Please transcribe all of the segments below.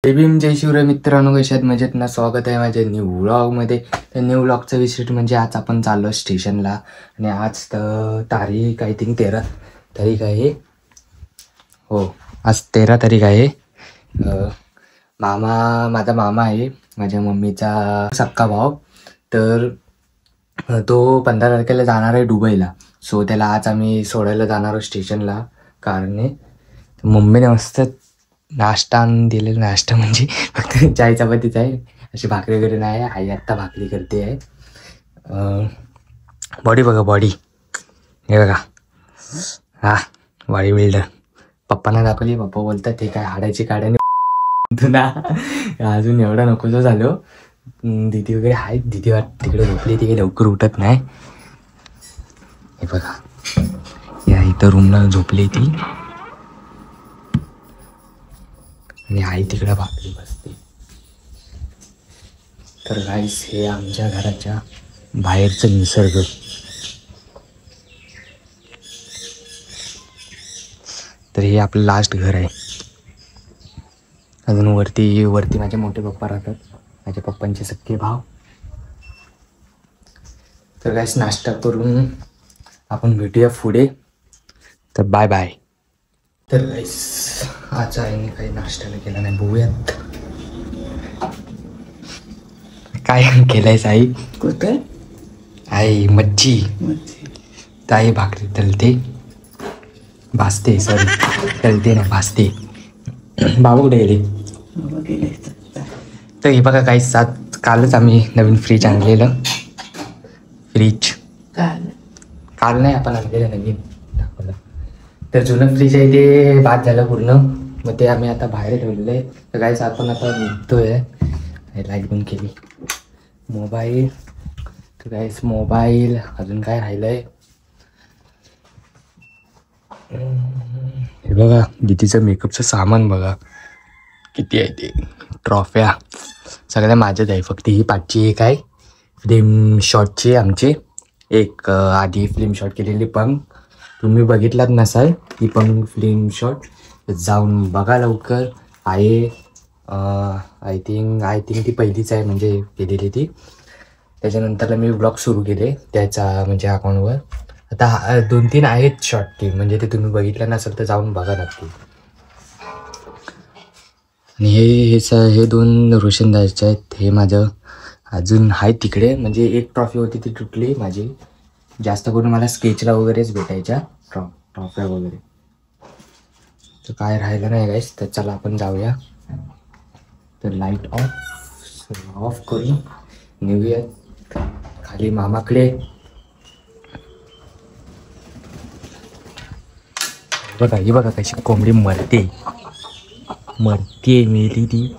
जय भीम जय शिवराय मित्रांनो, कशा आहेत? मजेत ना? स्वागत आहे माझ्या न्यू व्लॉगमध्ये. तर न्यू व्लॉगचा विषय म्हणजे आज आपण चाललो स्टेशनला आणि आज तर तारीख आय थिंक 13 तारीख आहे. हो, आज 13 तारीख आहे. माझा मामा आहे, माझ्या मम्मीचा सक्का भाव. तर तो 15 तारखेला जाणार आहे दुबईला. सो त्याला आज आम्ही सोडायला जाणार आहोत स्टेशनला कारने. मम्मीने मस्त नाश्ता आणून दिलेला. नाश्ता म्हणजे फक्त चाय चपातीच आहे, अशी भाकरी वगैरे नाही आहे. आई आत्ता भाकरी करते आहे. बॉडी बघा, बॉडी हे बघा. हा, बॉडी बिल्डर. पप्पांना दाखवली. पप्पा बोलतात ते काय हाडाची काड्याने ना. अजून एवढा नकोसं झालो. दीदी वगैरे आहेत, दीदी तिकडे झोपली, ती लवकर उठत नाही. हे बघा, या इथं रूमला झोपली ती आणि आई तिकडे भाकरी बसते. तर गाईस, हे आमच्या घराच्या बाहेरचं निसर्ग. तर हे आपलं लास्ट घर आहे. अजून वरती माझे मोठे पप्पा राहतात, माझ्या पप्पांचे सख्खे भाव. तर गाईस, नाश्ता करून आपण भेटूया पुढे. तर बाय बाय. तर गाईस, आज आईने काही नाश्त्याला केला नाही. बघूयात काय केलंय. आई कुठे आई मच्छी तर आई भाकरी तलते, भाजते. सॉरी, तलते ना, भाजते. बाबू कुठे गेले? तर हे बघा काही कालच आम्ही नवीन फ्रीज आणलेलं. फ्रीज काल नाही, आपण आणलेलं नवीन दाखवलं. तर जुनं फ्रीज आहे ते बाद झालं पूर्ण. मग ते आम्ही आता बाहेर ठेवलेलं आहे. तर काहीच आपण आता निघतोय. लाईट बंद केली. मोबाईल, तर काहीच मोबाईल. अजून काय राहिलंय? हे बघा, दीदीचं मेकअपचं सामान बघा किती आहे ते. ट्रॉफ्या सगळ्या माझ्याच आहे. फक्त ही पाचची एक आहे फिल्म शॉटची आमची. एक आधी फिल्म शॉट केलेली पण तुम्ही बघितलात नसाल. ती पण फिल्म शॉट जाऊन बघा लवकर आहे. आय थिंक ती पहिलीच आहे म्हणजे केलेली ती. त्याच्यानंतर मी ब्लॉग सुरू केले त्याचा म्हणजे अकाउंटवर. आता 2-3 आहेत शॉर्ट टी, म्हणजे ते तुम्ही बघितलं नसेल तर जाऊन बघा नक्की. आणि हे 2 रोशनदासचे आहेत. हे माझं अजून आहे तिकडे, म्हणजे एक ट्रॉफी होती ती तुटली माझी. जास्त करून मला स्केचला वगैरेच भेटायच्या ट्रॉफ्या वगैरे. तर काय राहिलं नाही गाईस. तर चला आपण जाऊया. तर लाईट ऑफ करून निघूयात खाली मामाकडे. बघा, ही बघा कशी कोंबडी मरते मेली ती.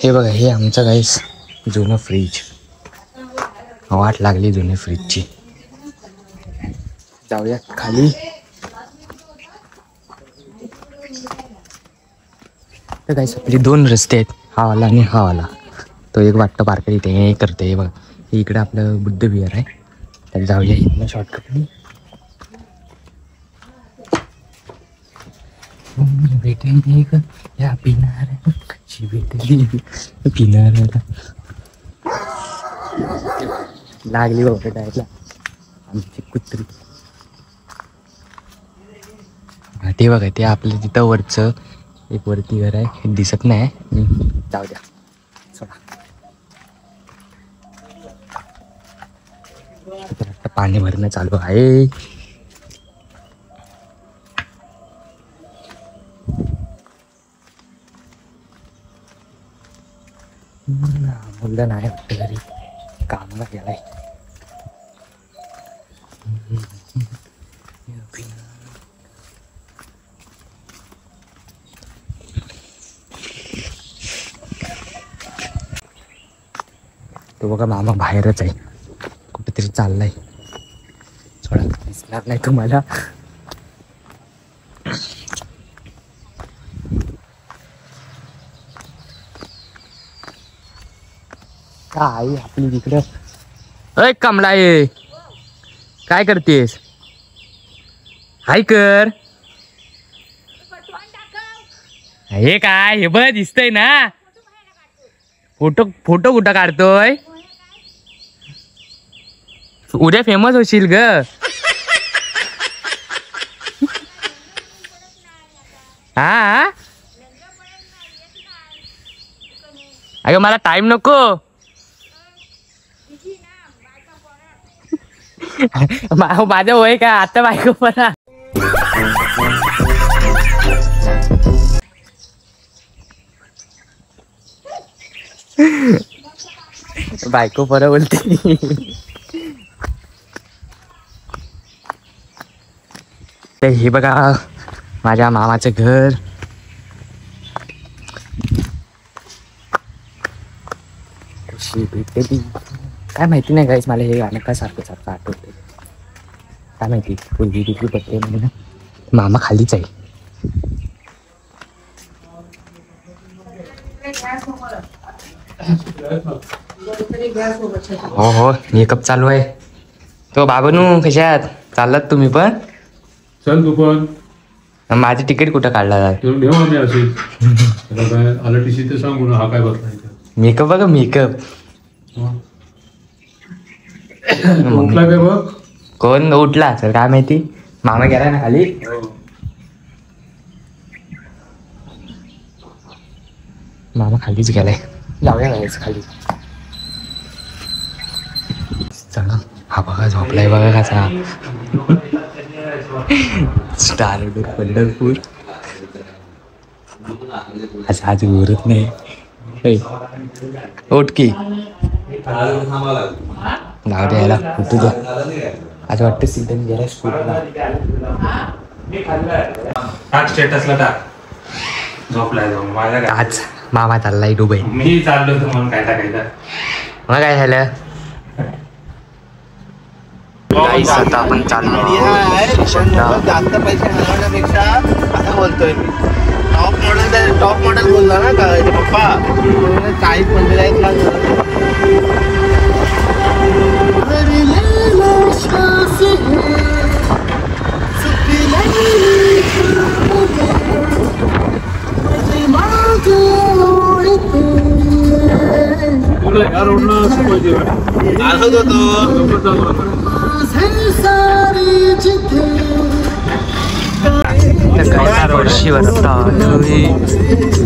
हे बघा, हे आमचं गाईस जुनं फ्रीज. वाट लागली जुन्या फ्रीजची. जाऊया खाली. तर गाईस, आपले 2 रस्ते आहेत, हा वाला आणि हा वाला. तो एक वाटतं पार्क इथे हे करते. हे बघा, हे इकडे आपलं बुद्ध विहार आहे. तर जाऊया इथनं शॉर्टकटनी. भेटेल का या पिनाऱ्याची, भेटली पिनाऱ्याला. लागली बाबा डायला आमची कुत्री. ते बघा, ते आपलं तिथं वरचं एक वरती घर आहे, हे दिसत नाही. जाऊ द्या, सोडा. पाणी भरणं चालू आहे. मुलगा नाही वाटतं घरी, कामाला गेलाय. तो बघा, मामा बाहेरच आहे, कुठेतरी चाललाय. थोडा दिसणार नाही तुम्हाला. आई आपली तिकडं अय कमला ये काय करतेस? हाय कर. हे काय हे बघ दिसतंय ना. फोटो फोटो कुठं काढतोय? उद्या फेमस होशील ग. हा अगं मला टाइम नको. माझं वय का आता बायको पण. बायको पर बोलते. हे बघा माझ्या मामाचं घर. कशी भेटली काय माहिती नाही गाईस. मला हे गाणं का सारखं सारखं आठवते काय माहिती. पूर्वी तिथली पट्टे म्हणजे ना मामा खालीच आहे. हो हो मेकअप चालू आहे. तो बाबनू कशात चाललात तुम्ही पण? चल तू पण. माझी तिकीट कुठं काढला? घेऊ आम्ही असे आलं टीसी ते सांगू ना. हा काय बघता मेकअप बघा मेकअप. उठला काय बघ. कोण उठला सर काय माहिती. मामा गेला ना खाली. मामा खालीच गेलाय. जाऊया जायचं खाली. चला हा बघा झोपलाय बघा कसा. स्टार पंढरपूर. असं आज उरत नाही. ओटकी नाव द्यायला कुठू द्या. आज वाटतं सीझन गेला स्कूलला. स्टेटसला टाक. झोपलाय जाऊन माझ्या. आज मामा चाललाय दुबई. मी चाललो होतो म्हणून काय टाकायचं. मग काय झालं? आता आपण चाललो. जास्त पैसे मिळवण्यापेक्षा असं बोलतोय मी. टॉप मॉडेल बोलला ना का पप्पा. 40-45 लाख.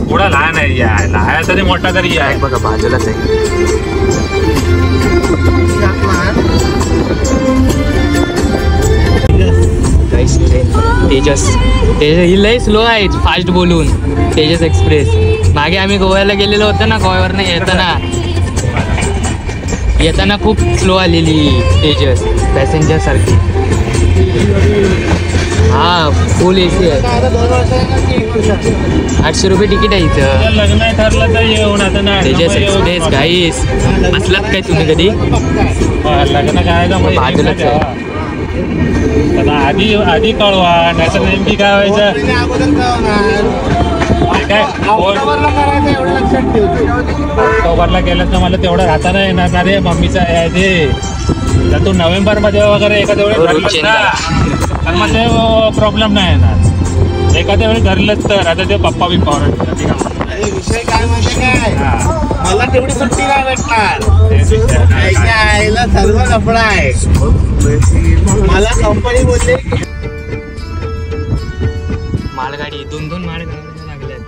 थोडा लहान आहे यार. लहान तरी मोठा तरी आहे बघा बाजूलाच आहे. तेजस ही लय स्लो आहे फास्ट बोलून. तेजस एक्सप्रेस. मागे आम्ही गोव्याला गेलेलो होतो ना. गोव्यावरनं येताना खूप स्लो आलेली तेजस पॅसेंजर सारखी. हा फुल एसी आहे. 800 रुपये तिकीट आहे इथं. लग्न ठरलं तर येऊन आता. तेजस एक्सप्रेस गाईस असलात काय तुम्ही कधी? लग्न करायचं बाजूलाच आहे. आधी कळवा नाही तर नेमकी काय व्हायचं. काय ऑक्टोबरला गेलं तर मला तेवढं राहता नाही येणार. अरे मम्मीचं आहे ते. तर तू नोव्हेंबरमध्ये वगैरे एखाद्या वेळी धरलंच ना तर मग ते प्रॉब्लेम नाही येणार. एखाद्या वेळी धरलंच तर आता ते पप्पा बिप्पा विषय काय माहिती काय. मला तेवढी सुट्टी नाही भेटणार. आईला सर्व कपडा आहे. मला कंपनी बोलते मालगाडी 2 मालगाड्या लागल्यात.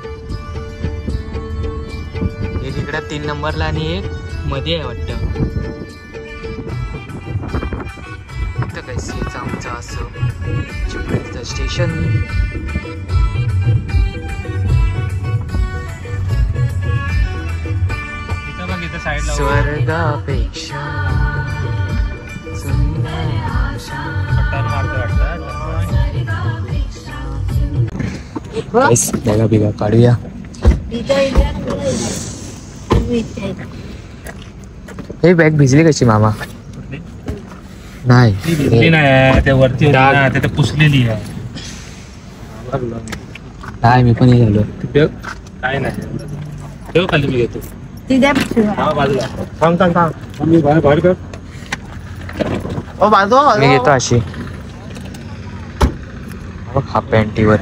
एक इकडं 3 नंबरला आणि एक मध्ये आहे वाटतं. इथं काय सीच आमचं असं चिपळूणचं स्टेशन. स्वर्गापेक्षा बघा बिगा काढूया. हे बॅग भिजली कशी मामा? नाही ते वरती पुसलेली आहे. नाही मी पण हे झालो. काय नाही ठेव खाली मी घेतो. बाजूला थांब मी बाहेर कर. मी घेतो अशी हाफ पॅन्टीवर.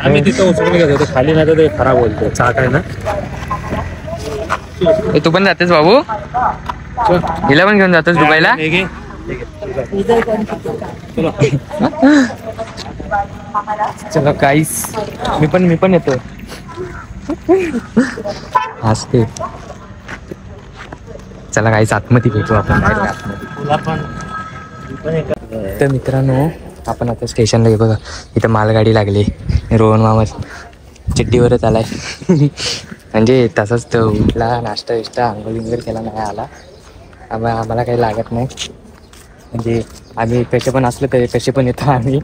आम्ही तिथं उचलून घेतो ते खाली नाही तर ते खराब बोलतो चाक आहे ना. तू पण जातेस बाबू? हिला पण घेऊन जातोस दुबईला? चला काहीच मी पण येतो. असते चला काहीच आतमध्ये भेटू आपण. तर मित्रांनो आपण आता स्टेशनला गेलो. बघा इथं मालगाडी लागली. रोहन मामा चिड्डीवरच आलाय. म्हणजे तसाच तो उठला, नाश्ता विष्टा आंघोळ विंघोळ केला नाही आला. आम्हाला काही लागत नाही. म्हणजे आम्ही कसे पण असलो तरी कसे पण येतो आम्ही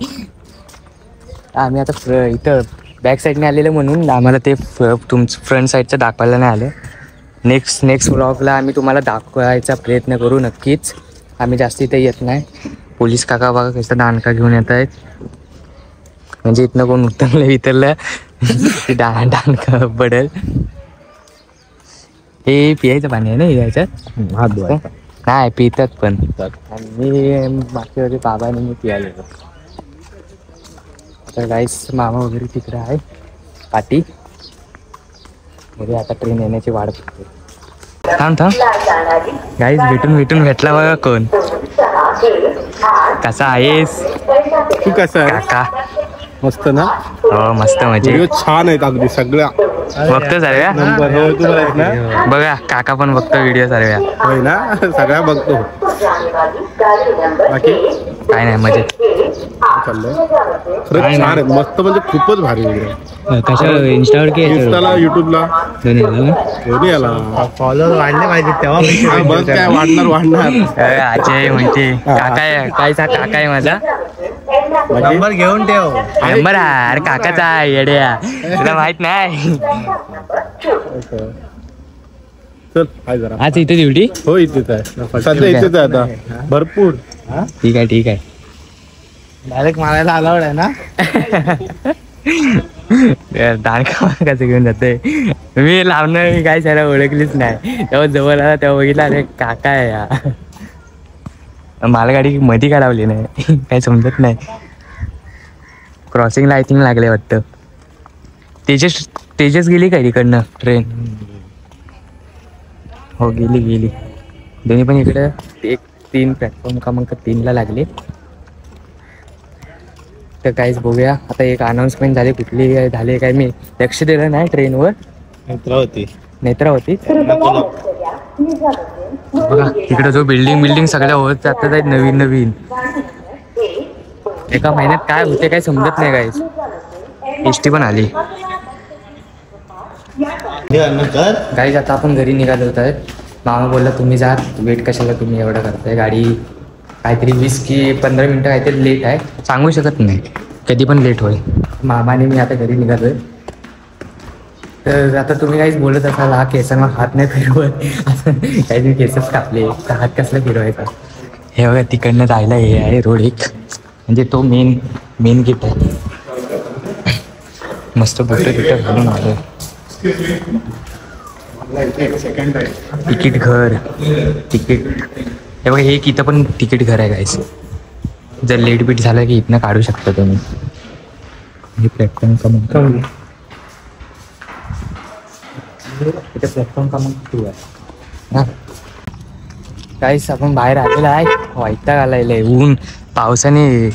आता इथं बॅक साईडने आलेलं म्हणून आम्हाला ते फ्रंट साईडचं दाखवायला नाही आलं. नेक्स्ट व्लॉगला आम्ही तुम्हाला दाखवायचा प्रयत्न करू नक्कीच. आम्ही जास्त इथे येत नाही. पोलीस काका बघा कसं दांडका घेऊन येत आहेत. म्हणजे इथनं कोण उतरलं दांडका पडेल. हे पियायचं पाणी आहे ना याच्यात? हात धुवायचा नाही पितात पण. मी मागच्या वेळी बाबाने मी पियायला गेलो. तर गाईस मामा वगैरे तिकडे आहे पाठी. म्हणजे आता ट्रेन येण्याची वाट बघतो. थांब गाईस भेटून भेटला बघा कोण. कसा आहेस तू? कसा आहे काका? मस्त ना? हो मस्त. म्हणजे छान आहेत अगदी सगळ्या. बघतो सर्व्या नंबर हो तू ना. बघा काका पण बघतो व्हिडिओ सर्व्या. होय ना सगळ्या बघतो. बाकी काय नाही मजेत चाललंय. खरंच छान आहेत मस्त म्हणजे खूपच भारी व्हिडिओ. कशा इंस्टावर की इंस्टाला युट्यूबला दोन्ही आला. फॉलोअर वाढले पाहिजे तेव्हा बस काय वाढणार. अजय म्हणते काका काका आहे माझा. नंबर घेऊन ठेव. नंबर अरे काकाचा आहे येड्या तुला माहित नाही. चल काय जरा आज इथे ड्युटी? हो इथेच आहे सध्या इथेच आहे आता भरपूर. ठीक आहे डायरेक्ट मारायला अलाउड आहे ना? दांडका कसं घेऊन जाते. मी लावणार मी काय सारा ओळखलीच नाही. तेव्हा जवळ आला तेव्हा बघितलं अरे काका आहे या. मालगाडी मध्ये का लावली नाही काही समजत नाही. क्रॉसिंगला आय थिंक लागले वाटतं. तेजस गेली काय तिकडनं ट्रेन? हो गेली. दोन्ही पण इकडे 3 प्लॅटफॉर्म क्रमांक 3ला लागले. तर काहीच बघूया आता. एक अनाऊन्समेंट झाली कुठली झाली काय मी लक्ष दिलं नाही. ट्रेनवर नेत्रावती बघा तिकडे जो बिल्डिंग सगळ्या होत जातात आहेत नवीन. एका महिन्यात काय होते काय समजत नाही. गाईज एसटी पण आली. गाईज आता आपण घरी निघालो होत आहेत. मामा बोलला तुम्ही जा वेट कशाला तुम्ही एवढं करताय. गाडी काहीतरी 20 की 15 मिनटं काहीतरी लेट आहे. सांगू शकत नाही कधी पण लेट होईल. मामाने मी आता घरी निघालोय. तर आता तुम्ही काहीच बोलत असाल हा केसांना हात नाही फिरवत असं काहीतरी केसच कापले तर हात कसला फिरवायचा. हे बघा तिकडनं जायला हे आहे रोड एक. म्हणजे तो मेन गेट आहे. मस्त बुटं घालून आलं. तिकीट हे बघा हे इथं पण तिकीट घर आहे गाईस. जर लेट बीट झालं की इथनं काढू शकता तुम्ही. हे प्लॅटफॉर्म क्रमांक इथे प्लॅटफॉर्म क्रमांक 2 आहे ना. गाईस आपण बाहेर आलेला आहे. वैताग आलाय. ऊन पावसाने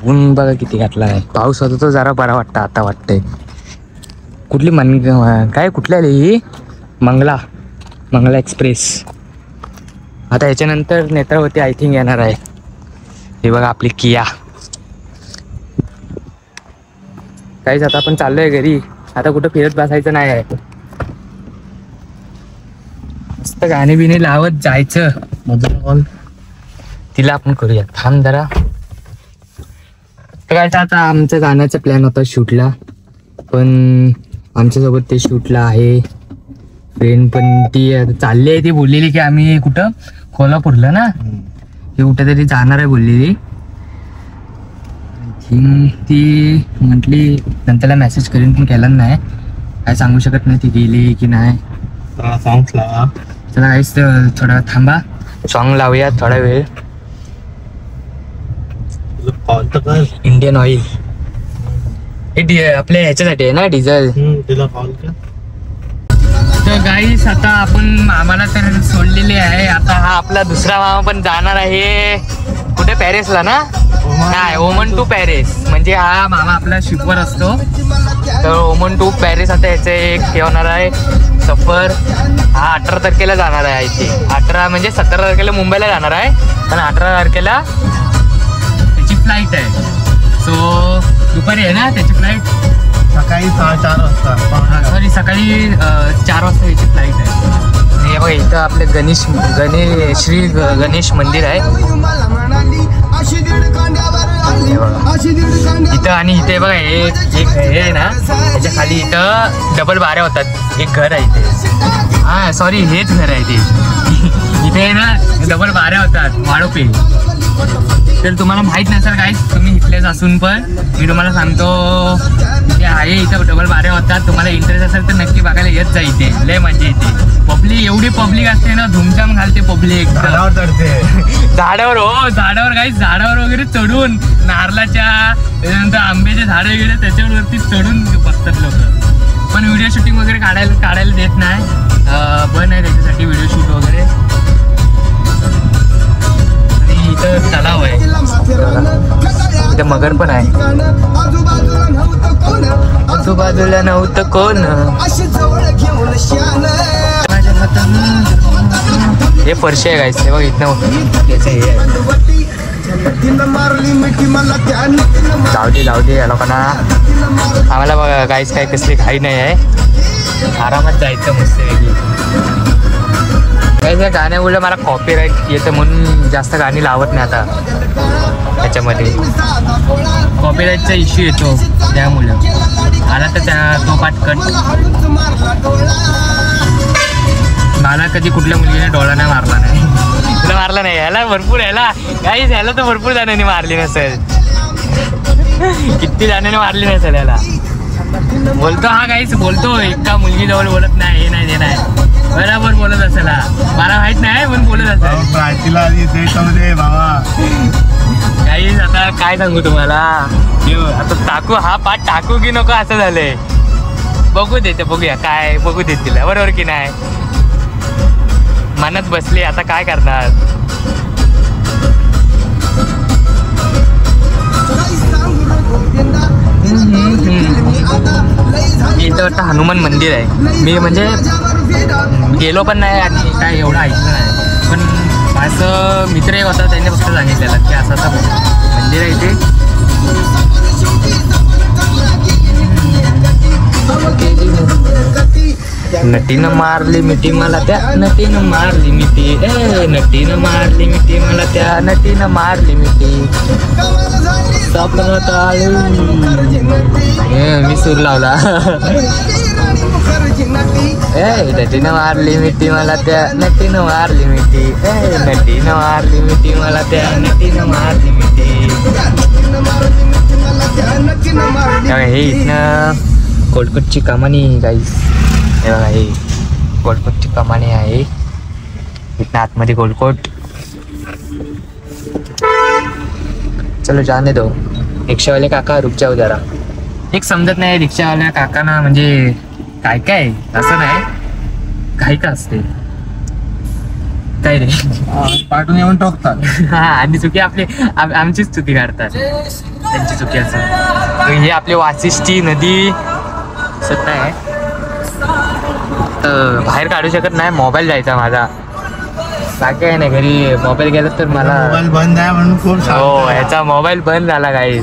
ऊन बघा किती घातला आहे. पाऊस होता तो जरा बरा वाटतं. आता वाटतंय कुठली काय कुठली आली ही मंगला एक्सप्रेस. आता याच्यानंतर नेत्रावती आय थिंक येणार आहे. हे बघा आपली किया. काहीच आता आपण चाललोय घरी. आता कुठं फिरत बसायचं नाही आहे. मस्त गाणे बिणे लावत जायचं. कॉल तिला आपण करूया. थांब जरा. तर काय आता आमचं गाण्याचा प्लॅन होता शूटला. पण आमच्यासोबत ते शूटला आहे फ्रेंड. पण ती चालली आहे. ती बोललेली की आम्ही कुठं कोल्हापूरला ना ती कुठेतरी जाणार आहे बोललेली. ती म्हटली नंतरला मेसेज करीन पण केला नाही. काय सांगू शकत नाही ती गेली की नाही. सॉंग्स लावा. चला काहीच थोडा थांबा. सॉन्ग लावूया थोडा वेळ. कॉल तर कर. इंडियन ऑइल हे आपल्या ह्याच्यासाठी आहे ना, डिझेल. तिला कॉल कर. तर गाईस आता आपण मामाला तर सोडलेले आहे. आता हा आपला दुसरा मामा पण जाणार आहे कुठे, पॅरिसला ना. नाही, ओमन टू पॅरिस. म्हणजे हा मामा आपला शिपवर असतो. तर ओमन टू पॅरिस आता याचे एक हे होणार आहे सफर. हा 18 तारखेला जाणार आहे इथे. 18 म्हणजे 17 तारखेला मुंबईला जाणार आहे, पण 18 तारखेला त्याची फ्लाईट आहे. सो दुपारी आहे ना त्याची फ्लाईट. सकाळी 4:30 वाजता. सॉरी, सकाळी 4 वाजता याची फ्लाईट आहे. हे बघा इथं आपले श्री गणेश मंदिर आहे इथं. आणि इथे बघा एक हे आहे ना, त्याच्या खाली इथं डबल बाऱ्या होतात. एक घर आहे इथे. हा सॉरी, हेच घर आहे ते. इथे आहे ना डबल बाऱ्या होतात वाळोपे. तर तुम्हाला माहित नसेल काय, तुम्ही इथलेच असून पण मी तुम्हाला सांगतो ते आहे. इथं डबल बाऱ्या होतात. तुम्हाला इंटरेस्ट असेल तर नक्की बघायला येत जा. इथे लय मजा येते. पब्लिक एवढी पब्लिक असते ना, धुमधाम घालते पब्लिक. झाडावर हो, झाडावर काही झाडावर वगैरे चढून, नारळाच्या त्याच्यानंतर आंब्याचे झाडं वगैरे त्याच्यावरती चढून बसतात लोक. पण व्हिडिओ शूटिंग वगैरे काढायला देत नाही. बन आहे त्याच्यासाठी व्हिडिओ शूट वगैरे. आणि इथं तलाव आहे, इथं मगर पण आहे. आजूबाजूला नव्हतं कोण. हे फरशी आहे गाईस. हे बघ इथं त्याचं हे आहे. जाऊ दे या लोकांना. आम्हाला बघा गाईस काही कसली घाई नाही आहे. आरामात जायचं मस्त वेगळी. काही गाण्यामुळे मला कॉपीराईट येतं म्हणून जास्त गाणी लावत नाही आता. त्याच्यामध्ये कॉपीराईटचा इश्यू येतो त्यामुळं. आला तर तो पाठ कट. मला कधी कुठल्या मुलगीने डोळा नाही मारला नाही. तुला मारला नाही? ह्याला भरपूर, ह्याला काहीच, ह्याला तर भरपूर जणांनी मारली नसेल. किती जणांनी मारली नसेल ह्याला. बोलतो हा काहीच बोलतो, एका मुलगी जवळ बोलत नाही, हे नाही ते नाही. बरोबर बोलत असेल हा. मला माहित नाही पण बोलत असेल. काहीच आता काय सांगू तुम्हाला. आता टाकू हा पाठ टाकू की नको असं झालंय. बघू देते, बघूया काय बघू देत तिला, बरोबर की नाही. मनात बसली आता काय करणार. इथं वाटतं हनुमान मंदिर आहे. मी म्हणजे गेलो पण नाही आणि काय एवढं ऐकलं नाही. पण माझं मित्र एक होता, त्याने फक्त सांगितलेलं की असं असं मंदिर आहे इथे. नटीनं मारली मिठी मला त्या नटीनं मारली मिठी. नटीनं मारली मिठी मला त्या नटीनं मारली मिठी. मी सूर लावला. नटीनं मारली मिठी मला त्या नटीनं मारली मिठी. नटीनं मारली मिठी मला त्या नटीनं मारली मिठी. हे इथनं कोलकटची कमानी गाईस. हे बघा, हे कोलकोटची कमानी आहे. इथनं आतमध्ये कोलकोट. चलो जाने दो. रिक्षावाले काका रुक जाओ जरा. एक समजत नाही रिक्षावाल्या काकांना म्हणजे काय काय असं नाही, काय का असते काय रे. पाठवून येऊन टोकतात. हा, आणि चुकी आपली आमचीच चुकी काढतात, त्यांची चुकी असं. हे आपली वाशिष्ठी नदी सत्ता आहे. तर बाहेर काढू शकत नाही, मोबाईल जायचा माझा. बाकी आहे नाही, घरी मोबाईल गेला तर मला मोबाईल बंद आहे म्हणून खूप. हो, ह्याचा मोबाईल बंद झाला काही.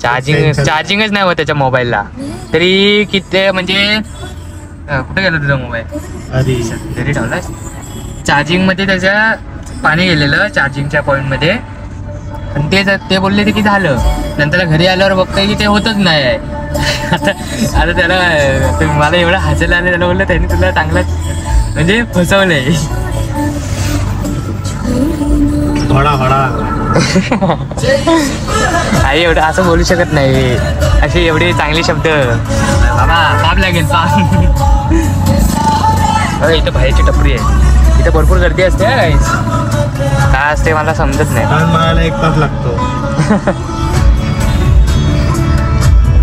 चार्जिंगच नाही होत त्याच्या मोबाईलला. तरी किती म्हणजे कुठे गेला तुझा मोबाईल? घरी ठेवलास. चार्जिंग मध्ये त्याच्या पाणी गेलेलं चार्जिंगच्या पॉइंट मध्ये. आणि ते बोलले की झालं. नंतर घरी आल्यावर बघताय की ते होतच नाही आहे. आता त्याला मला एवढं हसायला आलं. त्याला बोललं त्यांनी तुला चांगलाच म्हणजे फसवलंय. आई एवढं असं बोलू शकत नाही. अशी एवढी चांगली शब्द बाबा पाप लागेल पाप. इथं बाहेरची टपरी आहे. इथं भरपूर गर्दी असते. काय असते मला समजत नाही. मला 1 तास लागतो.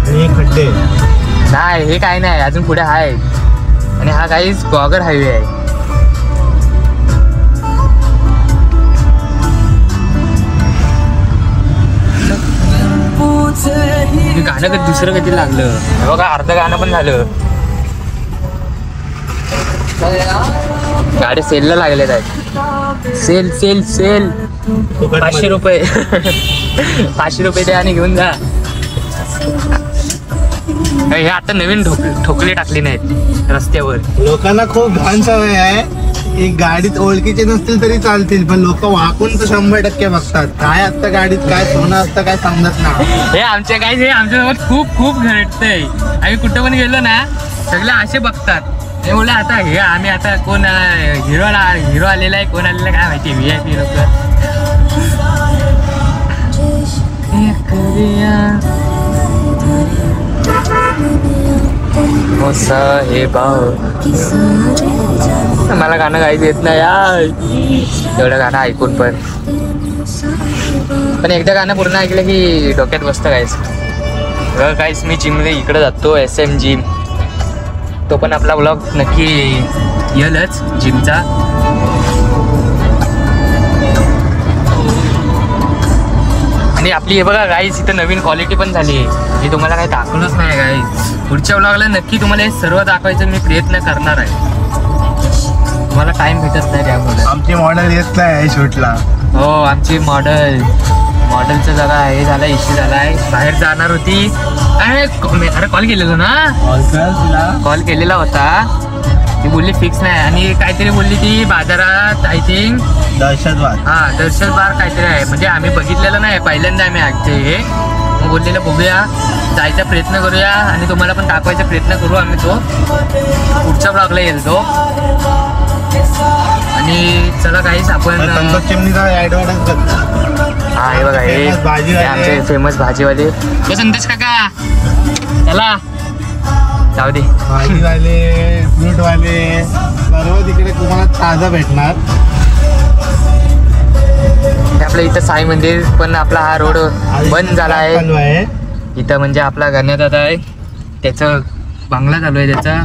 हे खड्डे नाही, हे काय नाही, अजून पुढे आहे. आणि हा काही गॉगर हायवे आहे. गाणं कधी दुसरं कधी लागलं बघा, अर्ध गाणं पण झालं. गाडी सेलला लागलेत आहेत. सेल सेल सेल 500 रुपये 500 रुपये द्या आणि घेऊन जा. हे आता नवीन ठोकले टाकले नाहीत रस्त्यावर. लोकांना खूप घाण सवय आहे की गाडीत ओळखीचे नसतील तरी चालतील, पण लोक वाकून तर 100% बघतात. काय असतं गाडीत, काय सोनं असतं काय समजत नाही. हे आमच्या काय, हे आमच्यासोबत खूप खूप घडतंय. आम्ही कुठं पण गेलो ना, सगळे असे बघतात. हे बोलले आता हे आम्ही आता कोण हिरो आलेला आहे, कोण आलेला काय माहिती. VIP लोक हे भाऊ, मला गाणं गायचं येत नाही यार. एवढं गाणं ऐकून पण एकदा गाणं पूर्ण ऐकलं की डोक्यात बसतं गायचं. काहीच मी जिमला इकडे जातो, SM जिम. तो पण आपला ब्लॉग नक्की येईलच जिमचा. आणि आपली हे बघा गाईज, इथं नवीन क्वालिटी पण झाली आहे. हे तुम्हाला काही दाखवलंच नाही गाईज. पुढच्या ब्लॉगला नक्की तुम्हाला हे सर्व दाखवायचं मी प्रयत्न करणार आहे. तुम्हाला टाइम भेटत नाही त्यामुळे. आमची मॉडेल येत नाही शूटला. हो, आमची मॉडेलचं जरा हे झाला, इश्यू झाला आहे. बाहेर जाणार होती. अरे कॉल केलेला ना, कॉल केलेला होता. ती बोलली फिक्स नाही, आणि काहीतरी बोलली ती बाजारात आय थिंक दहशतवाद. हां, दहशतवाद काहीतरी आहे. म्हणजे आम्ही बघितलेलं नाही, पहिल्यांदा आम्ही ऐकते हे. मग बोललेलं बघूया, जायचा प्रयत्न करूया आणि तुम्हाला पण दाखवायचा प्रयत्न करू आम्ही. तो पुढच्या ब्लॉगला येईल तो. आणि चला काहीच आपण चिमणीचा ऍडव्हर्टाइज करतो. हा, हे बघा, हे आमचे फेमस भाजीवाले संदेश काका. चला जाऊ दे. भाजीवाले, फ्रूटवाले सर्व तिकडे तुम्हाला ताजा भेटणार. आपल्या इथं साई मंदिर पण, आपला हा रोड बंद झाला आहे इथं. म्हणजे आपला गणदादा आहे, त्याचं बांगला चालू आहे त्याचा.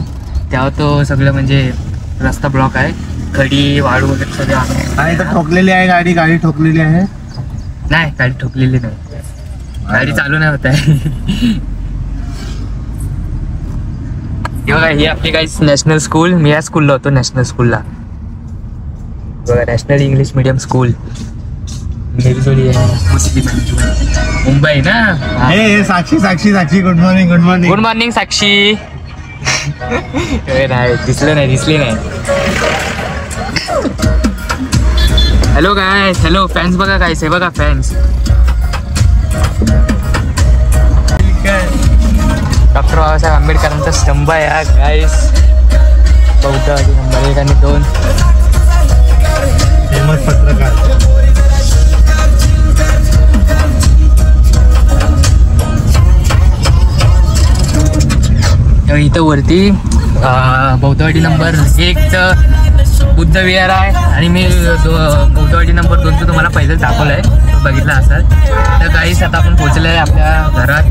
तेव्हा तो सगळं म्हणजे रस्ता ब्लॉक आहे. खडी वाळू वगैरे सगळं आहे. ठोकलेली आहे गाडी ठोकलेली आहे. नाही, गाडी ठोकलेली नाही, गाडी चालू नाही होत आहे. बघा, ही आपली काही नॅशनल स्कूल. मी या स्कूलला होतो, नॅशनल स्कूलला बघा, national English medium school Mumbai ना. हे साक्षी गुड मॉर्निंग साक्षी. नाही, दिसली नाही. Hello guys, hello fans. बघा गायस, हे बघा फॅन्स. डॉक्टर बाबासाहेब आंबेडकरांचा स्तंभ आहे हा गायस. बौद्धवाडी नंबर 1 आणि 2. फेमस पत्रकार. इथं वरती बौद्धवाडी नंबर 1चं बुद्ध विहार आहे. आणि मी बौद्धवाडी नंबर 2चं तुम्हाला पहिलेच दाखवलं आहे, बघितलं असाल. तर काहीच आता आपण पोहोचलो आहे आपल्या घरात.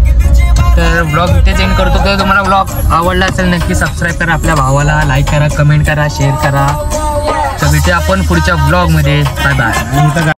तर ब्लॉग इथेच एंड करतो. तर तुम्हाला ब्लॉग आवडला असेल नक्की सबस्क्राईब करा आपल्या भावाला, लाईक करा, कमेंट करा, शेअर करा. तर भेटूया आपण पुढच्या ब्लॉगमध्ये. Bye bye.